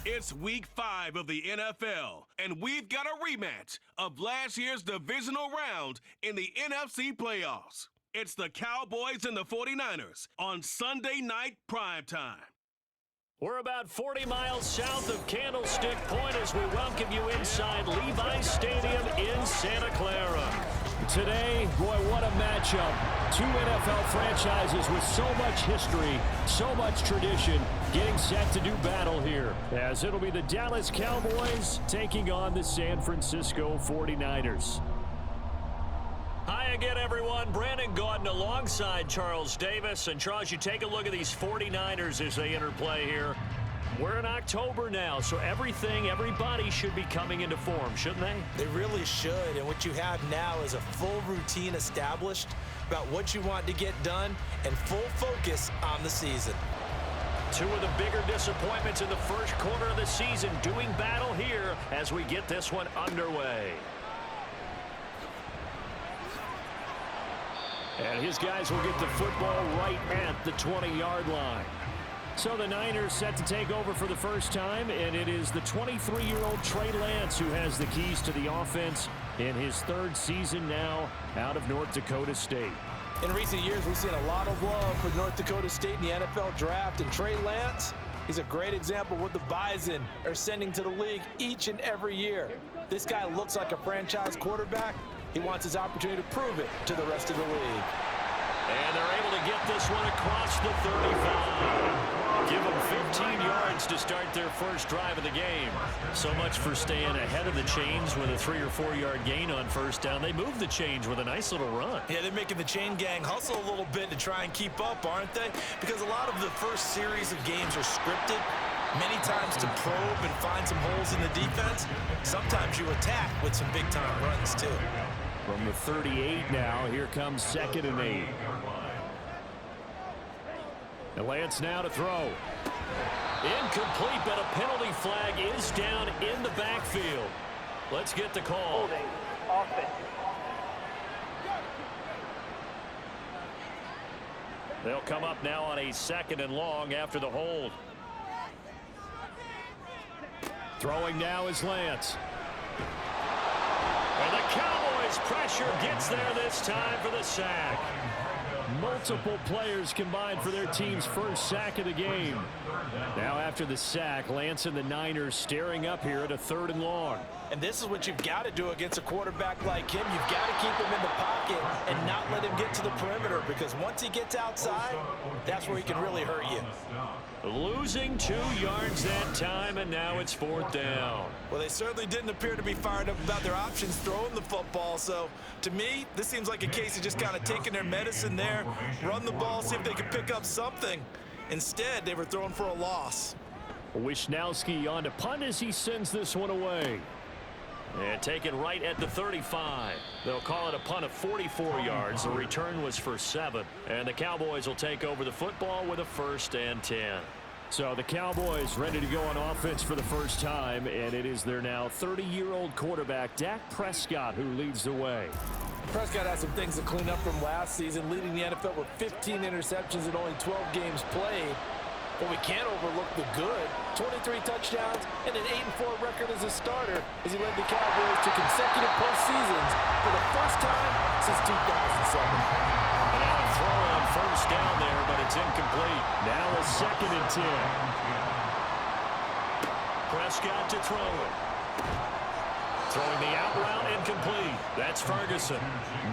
It's week 5 of the NFL, and we've got a rematch of last year's divisional round in the NFC playoffs. It's the Cowboys and the 49ers on Sunday night primetime. We're about 40 miles south of Candlestick Point as we welcome you inside Levi's Stadium in Santa Clara. Today, boy, what a matchup. Two NFL franchises with so much history, so much tradition, getting set to do battle here, as it'll be the Dallas Cowboys taking on the San Francisco 49ers. Hi again, everyone. Brandon Gaudin alongside Charles Davis. And Charles, you take a look at these 49ers as they interplay here. We're in October now, so everybody should be coming into form, shouldn't they? They really should, and what you have now is a full routine established about what you want to get done and full focus on the season. Two of the bigger disappointments in the first quarter of the season doing battle here as we get this one underway. And his guys will get the football right at the 20-yard line. So the Niners set to take over for the first time, and it is the 23-year-old Trey Lance who has the keys to the offense in his third season now out of North Dakota State. In recent years, we've seen a lot of love for North Dakota State in the NFL draft, and Trey Lance, he's a great example of what the Bison are sending to the league each and every year. This guy looks like a franchise quarterback. He wants his opportunity to prove it to the rest of the league. And they're able to get this one across the 35. Give them 15 yards to start their first drive of the game. So much for staying ahead of the chains with a 3- or 4-yard gain on first down. They moved the chains with a nice little run. Yeah, they're making the chain gang hustle a little bit to try and keep up, aren't they? Because a lot of the first series of games are scripted, many times to probe and find some holes in the defense. Sometimes you attack with some big-time runs, too. From the 38 now, here comes 2nd and 8. And Lance now to throw. Incomplete, but a penalty flag is down in the backfield. Let's get the call. Holding, offense. They'll come up now on a 2nd and long after the hold. Throwing now is Lance. And the Cowboys pressure gets there this time for the sack. Multiple players combined for their team's first sack of the game. Now after the sack, Lance and the Niners staring up here at a 3rd and long. And this is what you've got to do against a quarterback like him. You've got to keep him in the pocket and not let him get to the perimeter, because once he gets outside, that's where he can really hurt you. Losing 2 yards that time, and now it's 4th down. Well, they certainly didn't appear to be fired up about their options throwing the football. So, to me, this seems like a case of just kind of taking their medicine there, run the ball, see if they can pick up something. Instead, they were throwing for a loss. Wisnowski on to punt as he sends this one away. And taken right at the 35. They'll call it a punt of 44 yards. The return was for 7. And the Cowboys will take over the football with a 1st and 10. So the Cowboys ready to go on offense for the first time. And it is their now 30-year-old quarterback, Dak Prescott, who leads the way. Prescott has some things to clean up from last season, leading the NFL with 15 interceptions in only 12 games played. But we can't overlook the good. 23 touchdowns and an 8-4 record as a starter as he led the Cowboys to consecutive postseasons for the first time since 2007. And now a throw on first down there, but it's incomplete. Now a 2nd and 10. Prescott to throw it. Throwing the out route, incomplete. That's Ferguson.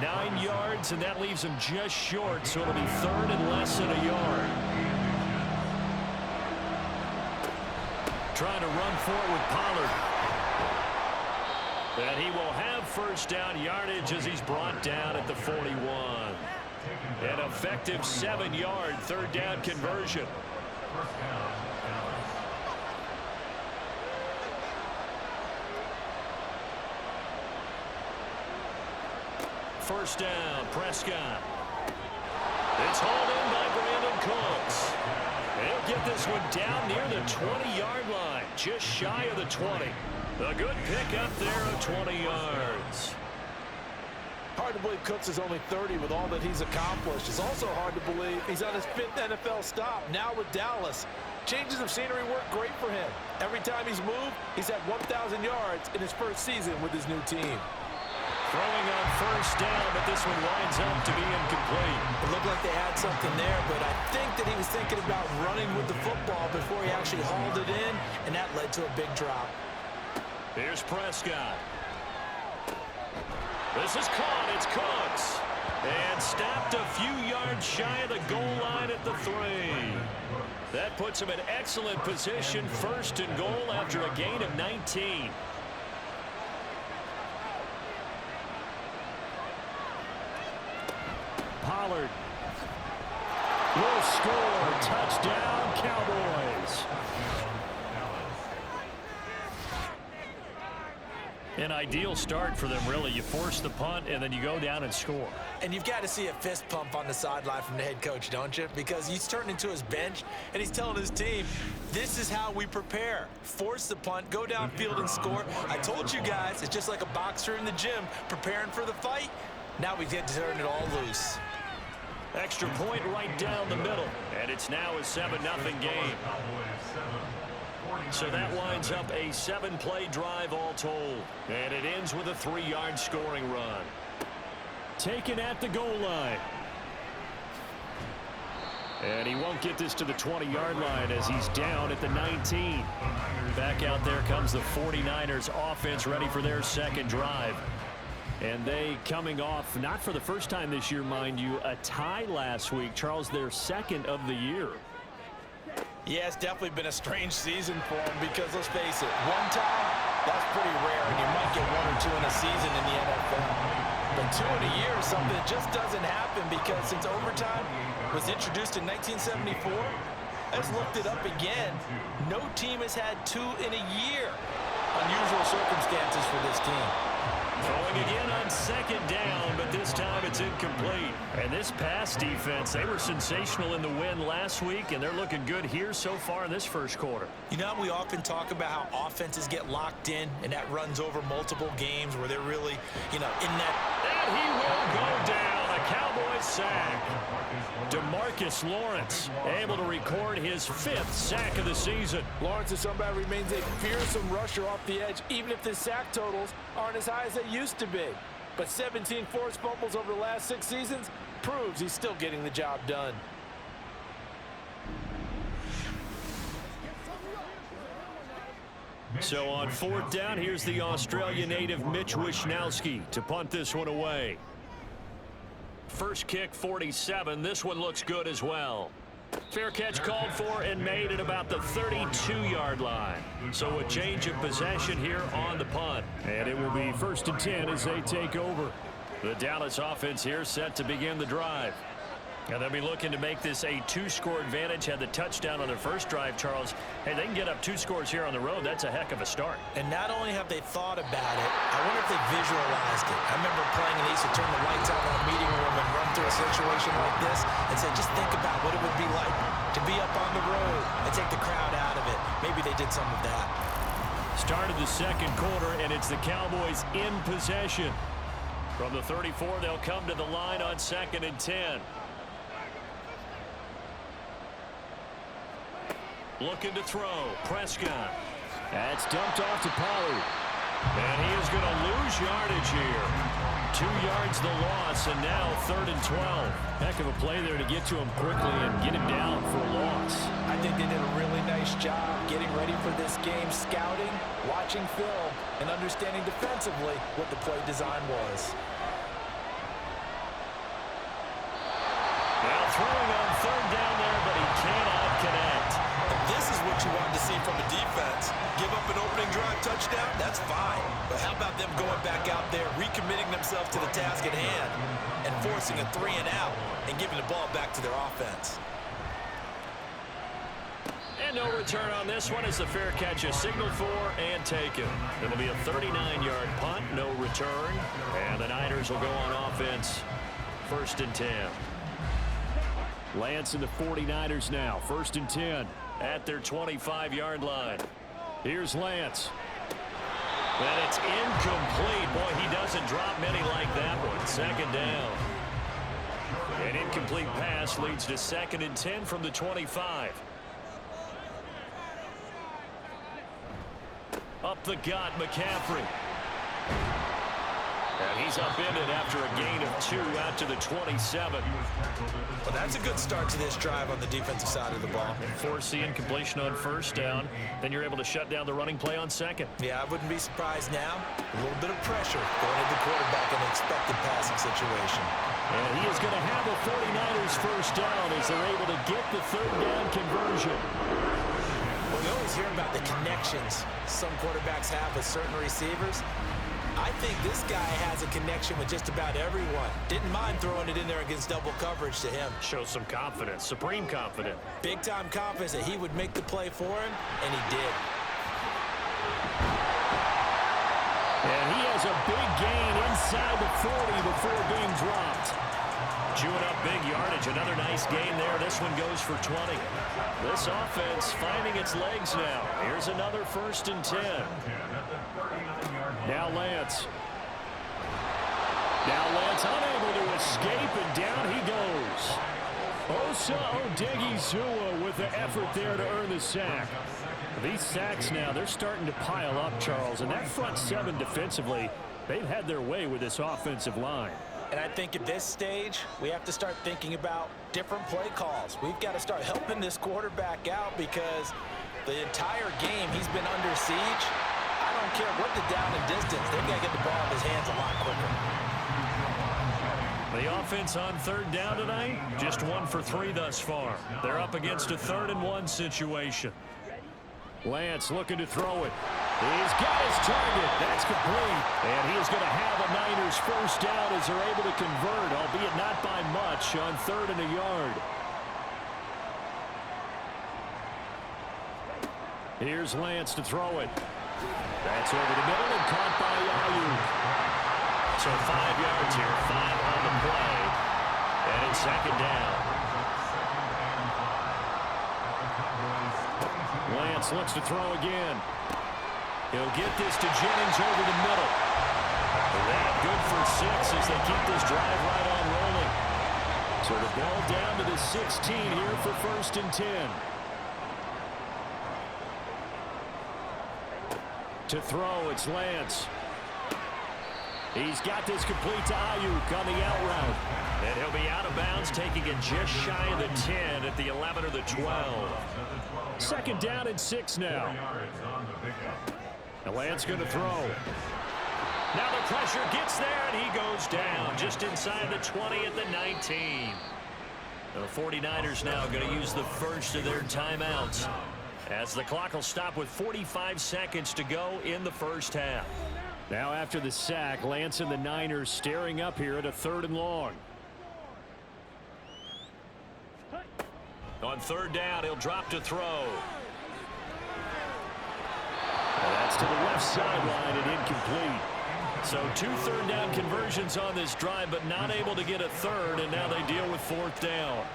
9 yards, and that leaves him just short, so it'll be 3rd and less than a yard. Trying to run for it with Pollard. And he will have first down yardage as he's brought down at the 41. An effective 7-yard 3rd down conversion. First down, Prescott. It's hauled in by Brandon Cooks. They'll get this one down near the 20-yard line, just shy of the 20. A good pick up there of 20 yards. Hard hard to believe Cooks is only 30 with all that he's accomplished. It's also hard to believe he's on his 5th NFL stop, now with Dallas. Changes of scenery work great for him. Every time he's moved, he's had 1,000 yards in his first season with his new team. Throwing on first down, but this one winds up to be incomplete. It looked like they had something there, but I think that he was thinking about running with the football before he actually hauled it in, and that led to a big drop. Here's Prescott. This is caught. It's Cooks. And stopped a few yards shy of the goal line at the 3. That puts him in excellent position, 1st and goal after a gain of 19. Pollard will score. Touchdown, Cowboys. An ideal start for them, really. You force the punt, and then you go down and score. And you've got to see a fist pump on the sideline from the head coach, don't you? Because he's turned into his bench, and he's telling his team, this is how we prepare. Force the punt, go downfield and score. I told you guys, it's just like a boxer in the gym preparing for the fight. Now we get to turn it all loose. Extra point right down the middle, and it's now a 7-0 game. So that winds up a 7-play drive all told. And it ends with a 3-yard scoring run. Taken at the goal line. And he won't get this to the 20-yard line as he's down at the 19. Back out there comes the 49ers offense ready for their second drive. And they coming off, not for the first time this year, mind you, a tie last week. Charles, their 2nd of the year. Yeah, it's definitely been a strange season for him because, let's face it, one tie, that's pretty rare, and you might get 1 or 2 in a season in the NFL. But 2 in a year is something that just doesn't happen because since overtime was introduced in 1974, let's looked it up again, no team has had 2 in a year. Unusual circumstances for this team. Throwing again on 2nd down, but this time it's incomplete. And this pass defense, they were sensational in the win last week, and they're looking good here so far in this first quarter. You know, we often talk about how offenses get locked in, and that runs over multiple games where they're really, in that. And he will go down. A Cowboys sack. DeMarcus Lawrence able to record his 5th sack of the season. Lawrence is somebody who remains a fearsome rusher off the edge, even if the sack totals aren't as high as they used to be. But 17 forced fumbles over the last 6 seasons proves he's still getting the job done. So on 4th down, here's the Australia native Mitch Wishnowsky to punt this one away. First kick, 47. This one looks good as well. Fair catch called for and made at about the 32-yard line. So a change of possession here on the punt. And it will be 1st and 10 as they take over. The Dallas offense here set to begin the drive. And they'll be looking to make this a 2-score advantage. Had the touchdown on their first drive, Charles. Hey, they can get up 2 scores here on the road. That's a heck of a start. And not only have they thought about it, I wonder if they visualized it. I remember playing and they used to turn the lights out in our meeting room and run through a situation like this and say, just think about what it would be like to be up on the road and take the crowd out of it. Maybe they did some of that. Started the second quarter, and it's the Cowboys in possession. From the 34, they'll come to the line on 2nd and 10. Looking to throw. Prescott. That's dumped off to Pollard. And he is going to lose yardage here. 2 yards the loss, and now 3rd and 12. Heck of a play there to get to him quickly and get him down for a loss. I think they did a really nice job getting ready for this game, scouting, watching film, and understanding defensively what the play design was. Now throwing on 3rd down there, but he cannot connect. This is what you wanted to see from a defense. Give up an opening drive touchdown, that's fine. But how about them going back out there, recommitting themselves to the task at hand, and forcing a 3 and out, and giving the ball back to their offense. And no return on this one as the fair catch is signaled for and taken. It'll be a 39-yard punt, no return. And the Niners will go on offense, 1st and 10. Lance and the 49ers now, 1st and 10 at their 25-yard line. Here's Lance. And it's incomplete. Boy, he doesn't drop many like that one. Second down. An incomplete pass leads to 2nd and 10 from the 25. Up the gut, McCaffrey. And he's upended after a gain of 2 out to the 27. Well, that's a good start to this drive on the defensive side of the ball. Force the incompletion on 1st down. Then you're able to shut down the running play on 2nd. Yeah, I wouldn't be surprised now. A little bit of pressure going at the quarterback in an expected passing situation. And he is going to have a 49ers 1st down as they're able to get the 3rd down conversion. Well, you always hear about the connections some quarterbacks have with certain receivers. I think this guy has a connection with just about everyone. Didn't mind throwing it in there against double coverage to him. Shows some confidence, supreme confidence. Big-time confidence that he would make the play for him, and he did. And he has a big gain inside the 40 before being dropped. Chewing up big yardage. Another nice gain there. This one goes for 20. This offense finding its legs now. Here's another 1st and 10. Now Lance. Unable to escape, and down he goes. Osa Odighizuwa with the effort there to earn the sack. These sacks now, they're starting to pile up, Charles. And that front 7 defensively, they've had their way with this offensive line. And I think at this stage, we have to start thinking about different play calls. We've got to start helping this quarterback out because the entire game he's been under siege. I don't care what the down and distance. They've got to get the ball in his hands a lot quicker. The offense on 3rd down tonight, just 1 for 3 thus far. They're up against a 3rd and 1 situation. Lance looking to throw it. He's got his target. That's complete. And he is going to have a Niners 1st down as they're able to convert, albeit not by much, on 3rd and a yard. Here's Lance to throw it. That's over the middle and caught by Ayuk. So 5 yards here, 5 on the play. And it's 2nd down. Lance looks to throw again. He'll get this to Jennings over the middle. That good for 6 as they keep this drive right on rolling. So the ball down to the 16 here for 1st and 10. To throw, it's Lance. He's got this complete to Ayuk on the out route. And he'll be out of bounds, taking it just shy of the 10 at the 11 or the 12. 2nd down and 6 now. And Lance going to throw. Now the pressure gets there, and he goes down just inside the 20 at the 19. The 49ers now going to use the first of their timeouts, as the clock will stop with 45 seconds to go in the 1st half. Now after the sack, Lance and the Niners staring up here at a 3rd and long. On 3rd down, he'll drop to throw. And that's to the left sideline and incomplete. So 2 3rd down conversions on this drive, but not able to get a 3rd, and now they deal with 4th down.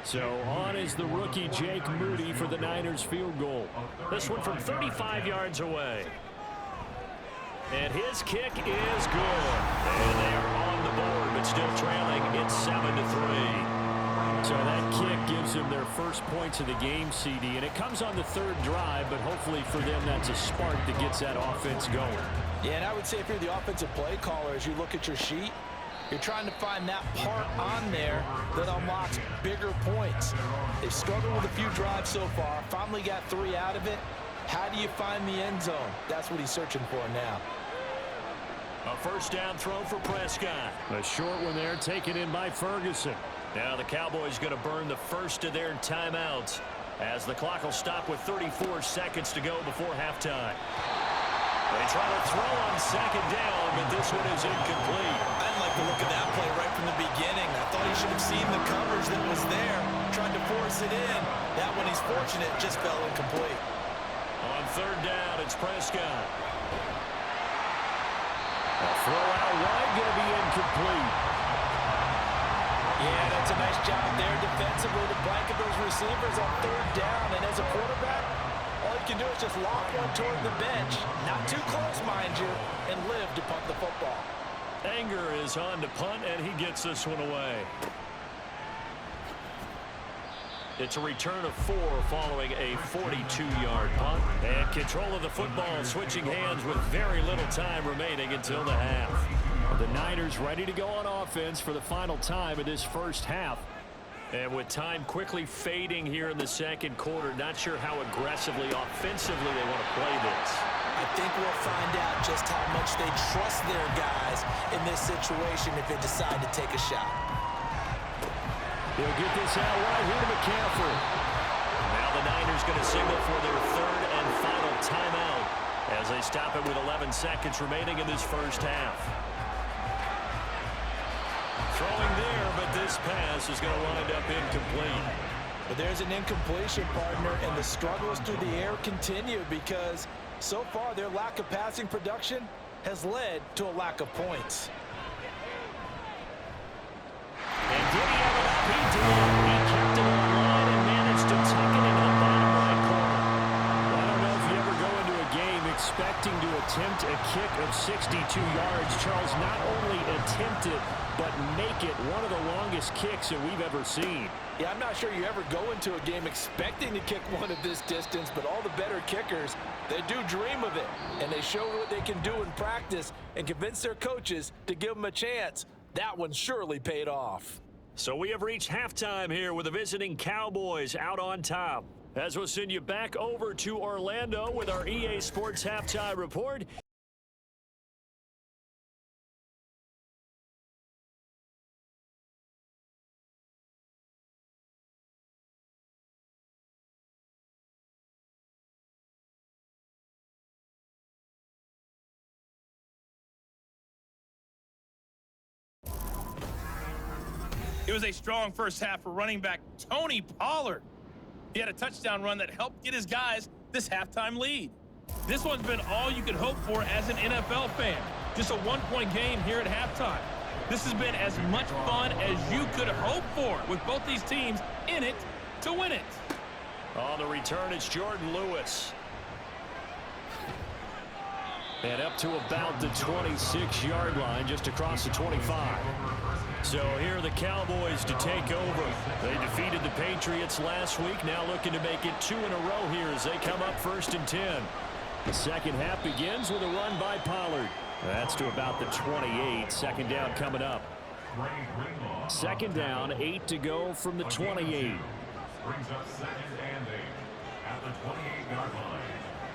So on is the rookie Jake Moody for the Niners field goal. This one from 35 yards away. And his kick is good. And they are on the board, but still trailing. It's 7-3. So that kick gives them their first points of the game, CD. And it comes on the 3rd drive, but hopefully for them that's a spark that gets that offense going. Yeah, and I would say if you're the offensive play caller, as you look at your sheet, you're trying to find that part on there that unlocks bigger points. They've struggled with a few drives so far. Finally got 3 out of it. How do you find the end zone? That's what he's searching for now. A 1st down throw for Prescott. A short one there taken in by Ferguson. Now the Cowboys going to burn the first of their timeouts as the clock will stop with 34 seconds to go before halftime. They try to throw on 2nd down, but this one is incomplete. I didn't like the look of that play right from the beginning. I thought he should have seen the coverage that was there, tried to force it in. That one, he's fortunate, just fell incomplete. On 3rd down, it's Prescott. A throw out wide, going to be incomplete. Yeah, that's a nice job there defensively to blanket those receivers on 3rd down. And as a quarterback, all you can do is just lock one toward the bench, not too close, mind you, and live to punt the football. Anger is on to punt, and he gets this one away. It's a return of 4 following a 42-yard punt. And control of the football switching hands with very little time remaining until the half. The Niners ready to go on offense for the final time of this first half. And with time quickly fading here in the second quarter, not sure how aggressively, offensively they want to play this. I think we'll find out just how much they trust their guys in this situation if they decide to take a shot. They'll get this out right here to McCaffrey. Now the Niners going to signal for their third and final timeout as they stop it with 11 seconds remaining in this first half. Throwing there, but this pass is going to wind up incomplete. But there's an incompletion, partner, and the struggles through the air continue because so far their lack of passing production has led to a lack of points. And did he have it up? He did. He kept it online and managed to tuck it into the bottom right corner. I don't know if you ever go into a game expecting to attempt a kick of 62 yards. Charles, not only attempt it, but make it one of the longest kicks that we've ever seen. Yeah, I'm not sure you ever go into a game expecting to kick one of this distance, but all the better kickers, they do dream of it. And they show what they can do in practice and convince their coaches to give them a chance. That one surely paid off. So we have reached halftime here with the visiting Cowboys out on top. As we'll send you back over to Orlando with our EA Sports Halftime Report. It was a strong first half for running back Tony Pollard. He had a touchdown run that helped get his guys this halftime lead. This one's been all you could hope for as an NFL fan. Just a one-point game here at halftime. This has been as much fun as you could hope for with both these teams in it to win it. On the return, it's Jordan Lewis. And up to about the 26-yard line, just across the 25. So here are the Cowboys to take over. They defeated the Patriots last week, now looking to make it 2 in a row here as they come up 1st and 10. The second half begins with a run by Pollard. That's to about the 28. Second down coming up. Second down, 8 to go from the 28. Brings up 2nd and 8 at the 28-yard line.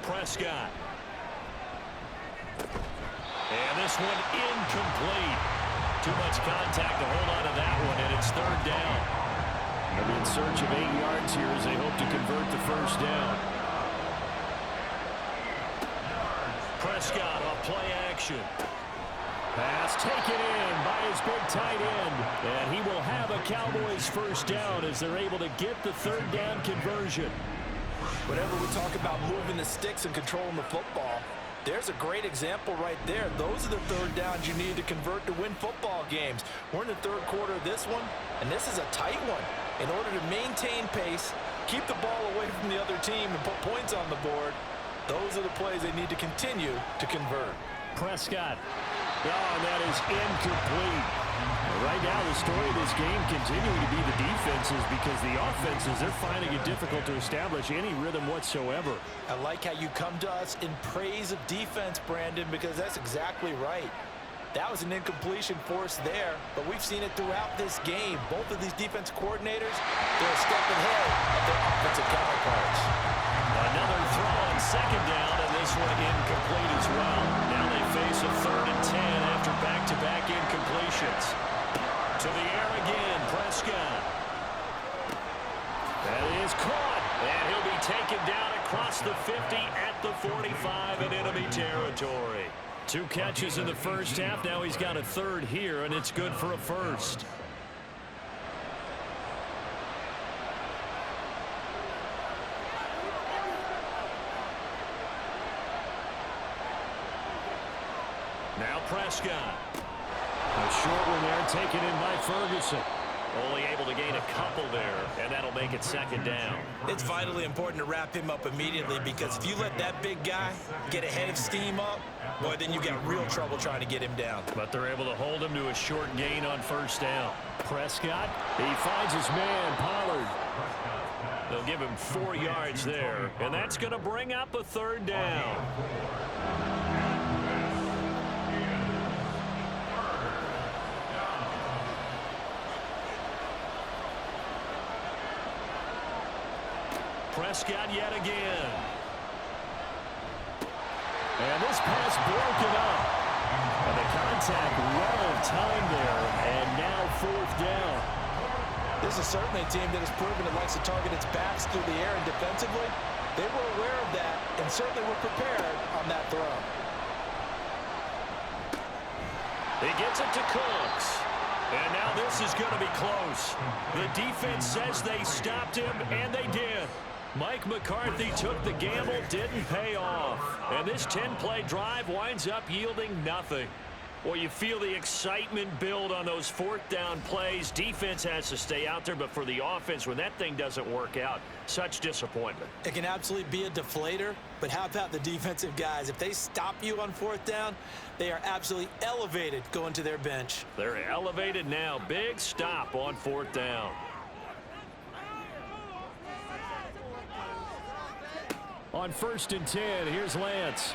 Prescott. And this one incomplete. Too much contact to hold on to that one, and it's 3rd down. They'll be in search of 8 yards here as they hope to convert the 1st down. Prescott on play action. Pass taken in by his big tight end. And he will have a Cowboys 1st down as they're able to get the 3rd down conversion. Whenever we talk about moving the sticks and controlling the football, there's a great example right there. Those are the 3rd downs you need to convert to win football games. We're in the 3rd quarter of this one, and this is a tight one. In order to maintain pace, keep the ball away from the other team, and put points on the board, those are the plays they need to continue to convert. Prescott. Oh, and that is incomplete. Right now, the story of this game continuing to be the defenses because the offenses, they're finding it difficult to establish any rhythm whatsoever. I like how you come to us in praise of defense, Brandon, because that's exactly right. That was an incompletion forced there, but we've seen it throughout this game. Both of these defense coordinators, they're a step ahead of their offensive counterparts. Another throw on 2nd down, and this one incomplete as well. Now they face a 3rd and 10 after back-to-back incompletions. To the air again, Prescott. That is caught, and he'll be taken down across the 50 at the 45 in enemy territory. 2 catches in the first half. Now he's got a 3rd here, and it's good for a 1st. Now Prescott. A short one there taken in by Ferguson. Only able to gain a couple there, and that'll make it second down. It's vitally important to wrap him up immediately, because if you let that big guy get ahead of steam up, boy, then you got real trouble trying to get him down. But they're able to hold him to a short gain on first down. Prescott, he finds his man, Pollard. They'll give him 4 yards there, and that's going to bring up a third down. Prescott yet again. And this pass broken up. And the contact well timed there, and now fourth down. This is certainly a team that has proven it likes to target its backs through the air, and defensively, they were aware of that and certainly were prepared on that throw. He gets it to Cooks. And now this is going to be close. The defense says they stopped him, and they did. Mike McCarthy took the gamble, didn't pay off. And this 10-play drive winds up yielding nothing. Well, you feel the excitement build on those fourth down plays. Defense has to stay out there, but for the offense, when that thing doesn't work out, such disappointment. It can absolutely be a deflator, but how about the defensive guys? If they stop you on fourth down, they are absolutely elevated going to their bench. They're elevated now. Big stop on fourth down. On 1st and 10, here's Lance.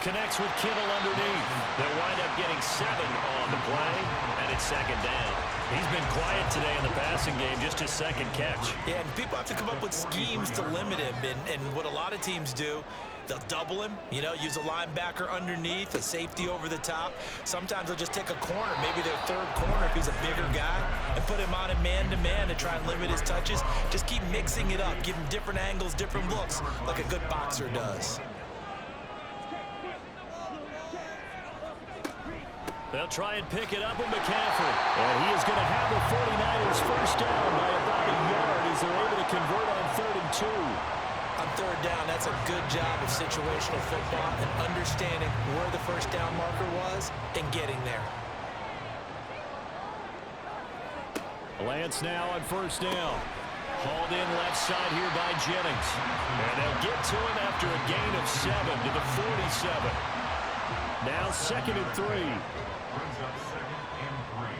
Connects with Kittle underneath. They'll wind up getting 7 on the play, and it's second down. He's been quiet today in the passing game, just his second catch. Yeah, and people have to come up with schemes to limit him, and what a lot of teams do, they'll double him, use a linebacker underneath, a safety over the top. Sometimes they'll just take a corner, maybe their third corner if he's a bigger guy, and put him on a man-to-man to try and limit his touches. Just keep mixing it up, give him different angles, different looks, like a good boxer does. They'll try and pick it up with McCaffrey. And he is going to have the 49ers first down by about a yard as they're able to convert on 3rd and 2. On third down, that's a good job of situational football and understanding where the first down marker was and getting there. Lance now on first down. Hauled in left side here by Jennings. And they'll get to him after a gain of 7 to the 47. Now 2nd and 3. Brings up 2nd and 3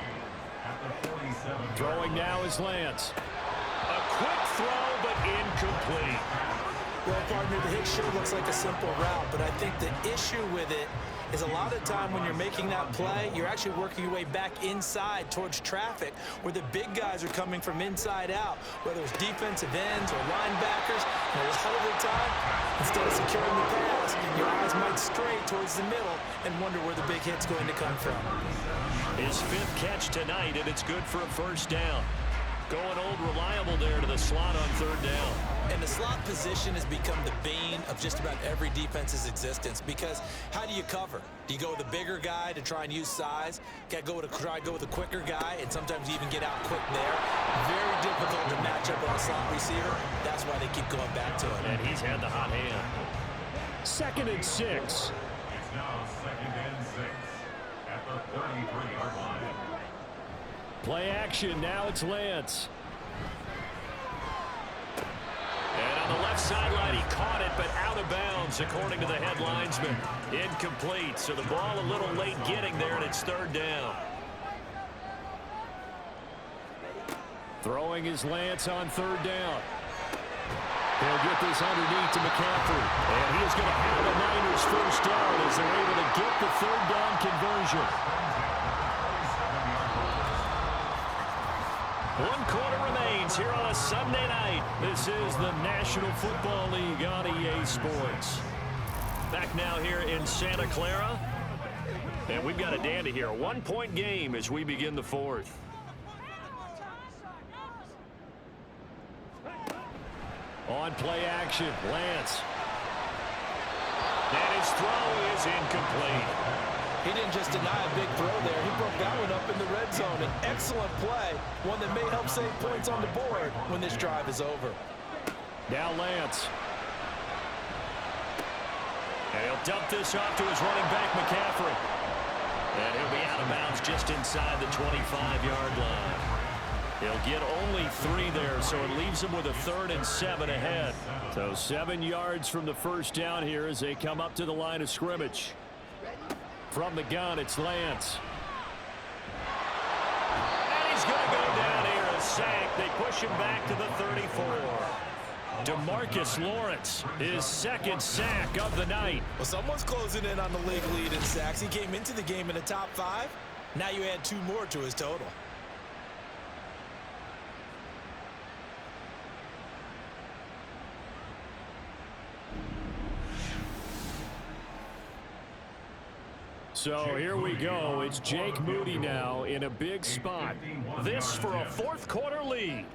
at the 47. Throwing now is Lance. A quick throw, but incomplete. Well, partner, the hit sure looks like a simple route, but I think the issue with it is a lot of time when you're making that play, you're actually working your way back inside towards traffic where the big guys are coming from inside out, whether it's defensive ends or linebackers. And a lot of the time, instead of securing the pass, your eyes might stray towards the middle and wonder where the big hit's going to come from. His 5th catch tonight, and it's good for a first down. Going old reliable there to the slot on 3rd down. And the slot position has become the bane of just about every defense's existence, because how do you cover? Do you go with a bigger guy to try and use size? Try to go with a quicker guy, and sometimes you even get out quick there. Very difficult to match up on a slot receiver. That's why they keep going back to it. And he's had the hot hand. 2nd and 6. It's now 2nd and 6 at the 33-yard line. Play action, now it's Lance. And on the left sideline, he caught it, but out of bounds, according to the head linesman. Incomplete, so the ball a little late getting there, and it's 3rd down. Throwing is Lance on 3rd down. He'll get this underneath to McCaffrey. And he is going to have the Niners first down as they're able to get the 3rd down conversion. 1 quarter remains here on a Sunday night. This is the National Football League on EA Sports. Back now here in Santa Clara. And we've got a dandy here. A 1-point game as we begin the 4th. On play action, Lance. And his throw is incomplete. He didn't just deny a big throw there. He broke that one up in the red zone. An excellent play, one that may help save points on the board when this drive is over. Now Lance. And he'll dump this off to his running back, McCaffrey. And he'll be out of bounds just inside the 25-yard line. He'll get only 3 there, so it leaves him with a 3rd and 7 ahead. So 7 yards from the first down here as they come up to the line of scrimmage. From the gun, it's Lance. And he's going to go down here, a sack. They push him back to the 34. DeMarcus Lawrence, his 2nd sack of the night. Well, someone's closing in on the league lead in sacks. He came into the game in the top 5. Now you add 2 more to his total. So here we go. It's Jake Moody now in a big spot. This for a 4th quarter lead.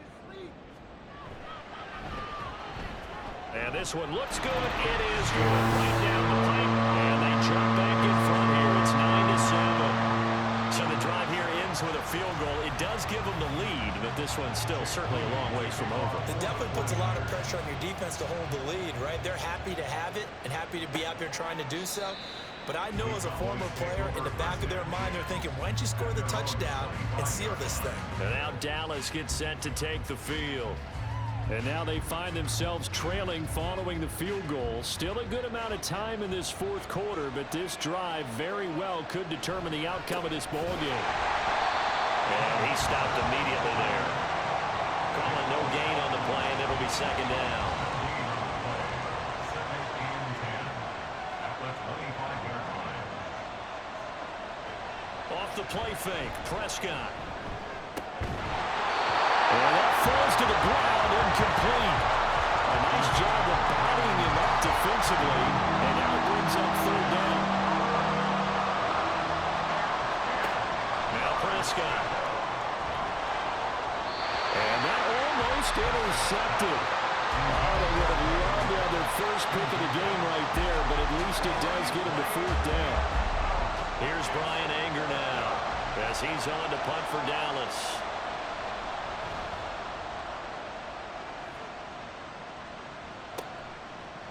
And this one looks good. It is good. Right down the pipe. And they jump back in front here. It's 9-7. So the drive here ends with a field goal. It does give them the lead, but this one's still certainly a long ways from over. It definitely puts a lot of pressure on your defense to hold the lead, right? They're happy to have it and happy to be out there trying to do so. But I know as a former player, in the back of their mind, they're thinking, why don't you score the touchdown and seal this thing? And now Dallas gets set to take the field. And now they find themselves trailing following the field goal. Still a good amount of time in this 4th quarter, but this drive very well could determine the outcome of this ball game. And he stopped immediately there. Calling no gain on the play, and it'll be 2nd down. Off the play fake, Prescott. And that falls to the ground, incomplete. A nice job of bodying him up defensively, and now it brings up 3rd down. Now Prescott. And that almost intercepted. Oh, they would have loved to have their first pick of the game right there, but at least it does get him to 4th down. Here's Brian Anger now as he's on to punt for Dallas.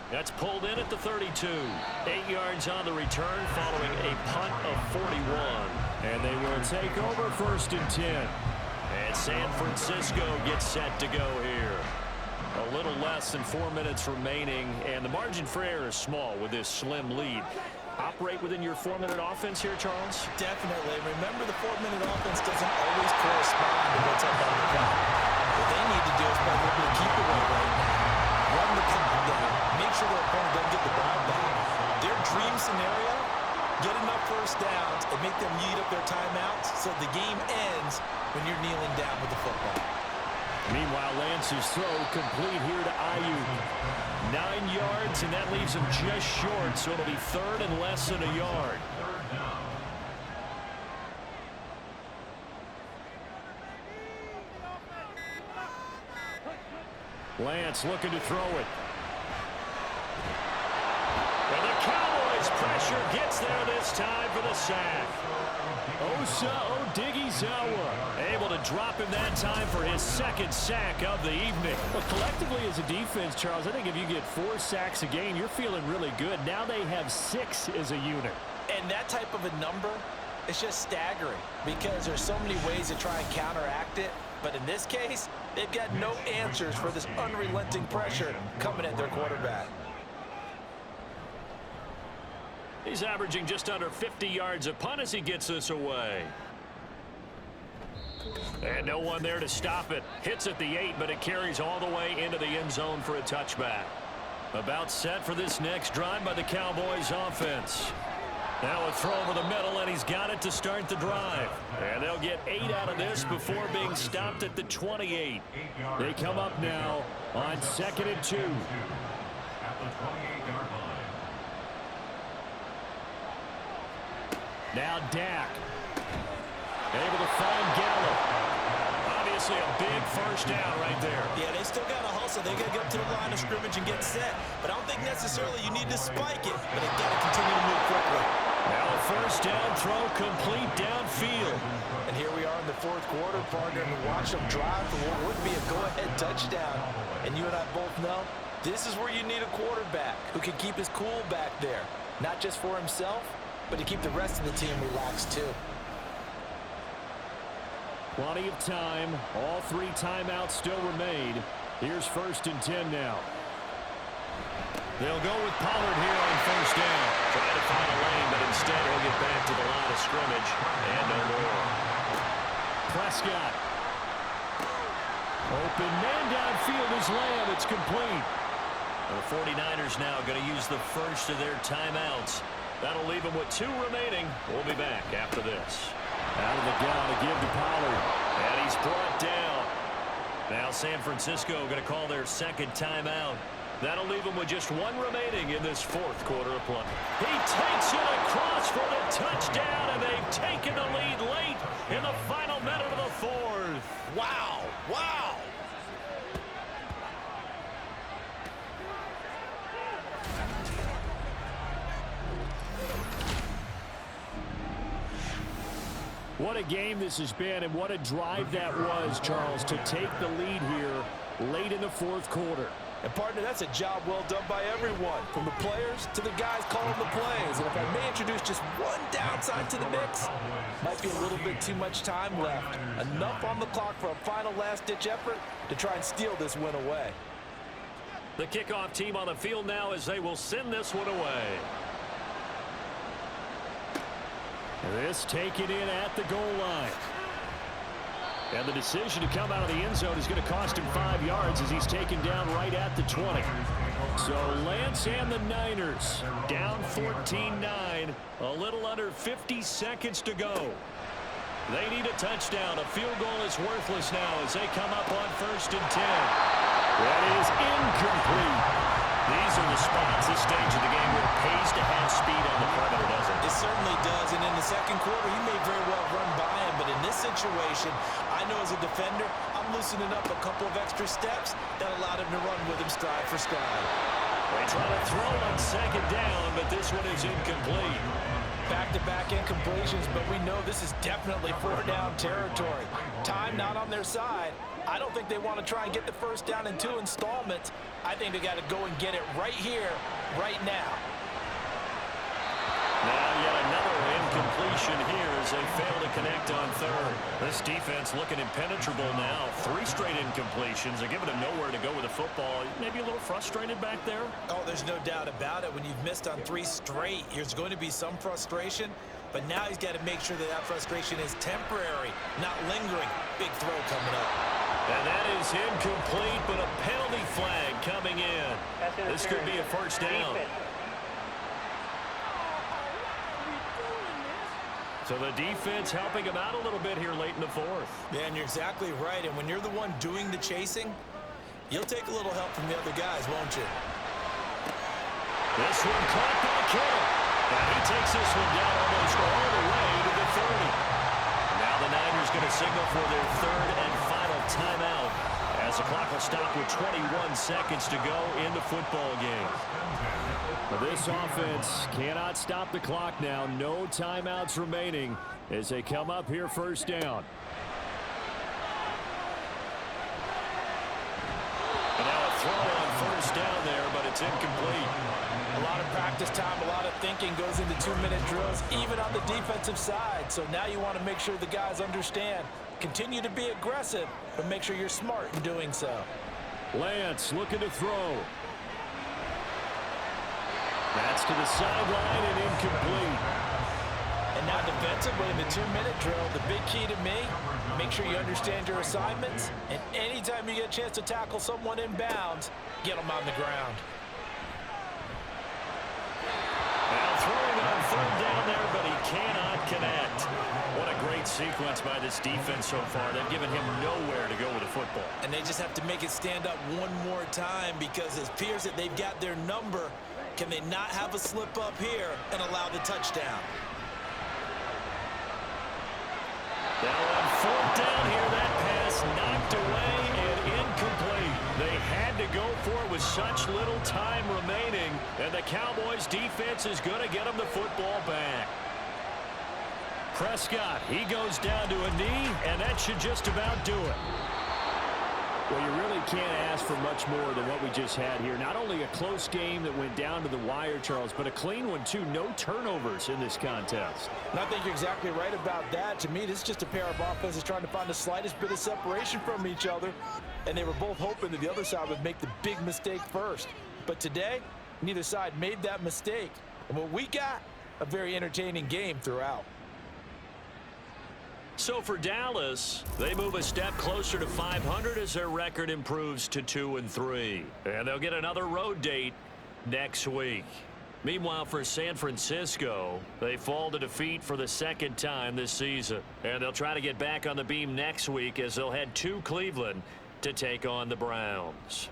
That's pulled in at the 32. 8 yards on the return following a punt of 41. And they will take over 1st and 10. And San Francisco gets set to go here. A little less than 4 minutes remaining, and the margin for error is small with this slim lead. Operate within your 4-minute offense here, Charles? Definitely. Remember, the 4-minute offense doesn't always correspond to what's up on the clock. What they need to do is play a little bit of keep away right now. Run the clock down. Make sure their opponent doesn't get the ball back. Their dream scenario, get enough 1st downs and make them eat up their timeouts so the game ends when you're kneeling down with the football. Meanwhile, Lance's throw complete here to Ayuk. 9 yards, and that leaves him just short, so it'll be 3rd and less than a yard. Lance looking to throw it. And the Cowboys pressure gets there this time for the sack. Osa Odighizuwa able to him that time for his 2nd sack of the evening. Well, collectively as a defense, Charles, I think if you get 4 sacks a game, you're feeling really good. Now they have 6 as a unit. And that type of a number, it's just staggering because there's so many ways to try and counteract it. But in this case, they've got no answers for this unrelenting pressure coming at their quarterback. He's averaging just under 50 yards a punt as he gets this away. And no one there to stop it. Hits at the 8, but it carries all the way into the end zone for a touchback. About set for this next drive by the Cowboys offense. Now a throw over the middle, and he's got it to start the drive. And they'll get 8 out of this before being stopped at the 28. They come up now on 2nd and 2. At the 28-yard line. Now Dak. Able to find Gallup. Obviously a big first down right there. Yeah, they still got to hustle. They got to get up to the line of scrimmage and get set. But I don't think necessarily you need to spike it, but they got to continue to move quickly. Now a first down throw complete downfield. And here we are in the 4th quarter, partner, and watch them drive for what would be a go-ahead touchdown. And you and I both know this is where you need a quarterback who can keep his cool back there, not just for himself, but to keep the rest of the team relaxed too. Plenty of time. All 3 timeouts still remain. Here's 1st and 10 now. They'll go with Pollard here on 1st down. Trying to find a lane, but instead he'll get back to the line of scrimmage and no more. Prescott. Open man downfield is Lamb. It's complete. The 49ers now going to use the first of their timeouts. That'll leave them with 2 remaining. We'll be back after this. Out of the gun to give to Pollard. And he's brought down. Now San Francisco going to call their 2nd timeout. That'll leave them with just 1 remaining in this 4th quarter of play. He takes it across for the touchdown, and they've taken the lead late in the final minute of the 4th. Wow! Wow! What a game this has been, and what a drive that was, Charles, to take the lead here late in the 4th quarter. And, partner, that's a job well done by everyone, from the players to the guys calling the plays. And if I may introduce just one downside to the mix, might be a little bit too much time left. Enough on the clock for a final last-ditch effort to try and steal this win away. The kickoff team on the field now as they will send this one away. This taken in at the goal line. And the decision to come out of the end zone is going to cost him 5 yards as he's taken down right at the 20. So Lance and the Niners down 14-9. A little under 50 seconds to go. They need a touchdown. A field goal is worthless now as they come up on 1st and 10. That is incomplete. These are the spots, this stage of the game, where it pays to have speed on the perimeter, doesn't it? It certainly does, and in the 2nd quarter, he may very well run by him, but in this situation, I know as a defender, I'm loosening up a couple of extra steps that allowed him to run with him stride for stride. They try to throw it on 2nd down, but this one is incomplete. Back-to-back incompletions, but we know this is definitely 4-down territory. Time not on their side. I don't think they want to try and get the 1st down in 2 installments. I think they got to go and get it right here, right now. Now yet another incompletion here as they fail to connect on 3rd. This defense looking impenetrable now. 3 straight incompletions. They're giving him nowhere to go with the football. Maybe a little frustrated back there? Oh, there's no doubt about it. When you've missed on 3 straight, there's going to be some frustration. But now he's got to make sure that that frustration is temporary, not lingering. Big throw coming up. And that is incomplete, but a penalty flag coming in. This could be a 1st down. So the defense helping him out a little bit here late in the 4th. Yeah, and you're exactly right. And when you're the one doing the chasing, you'll take a little help from the other guys, won't you? This one caught by Kittle. And he takes this one down almost all the way to the 30. Now the Niners going to signal for their 3rd and final timeout as the clock will stop with 21 seconds to go in the football game. But this offense cannot stop the clock now. No timeouts remaining as they come up here 1st down. And now a throw on 1st down there, but it's incomplete. A lot of practice time, a lot of thinking goes into 2-minute drills, even on the defensive side. So now you want to make sure the guys understand. Continue to be aggressive, but make sure you're smart in doing so. Lance looking to throw. That's to the sideline and incomplete. And now defensively in the 2-minute drill, the big key to me, make sure you understand your assignments. And anytime you get a chance to tackle someone in bounds, get them on the ground. Now throwing on 3rd down there, but he cannot connect. What a great sequence by this defense so far. They've given him nowhere to go with the football. And they just have to make it stand up one more time because it appears that they've got their number. Can they not have a slip up here and allow the touchdown? Now on 4th down here, that pass knocked away and incomplete. They had to go for it with such little time remaining, and the Cowboys defense is going to get them the football back. Prescott, he goes down to a knee, and that should just about do it. Well, you really can't ask for much more than what we just had here. Not only a close game that went down to the wire, Charles, but a clean one, too. No turnovers in this contest. And I think you're exactly right about that. To me, this is just a pair of offenses trying to find the slightest bit of separation from each other. And they were both hoping that the other side would make the big mistake first. But today, neither side made that mistake. And what we got, a very entertaining game throughout. So for Dallas, they move a step closer to 500 as their record improves to 2-3. And they'll get another road date next week. Meanwhile, for San Francisco, they fall to defeat for the second time this season. And they'll try to get back on the beam next week as they'll head to Cleveland to take on the Browns.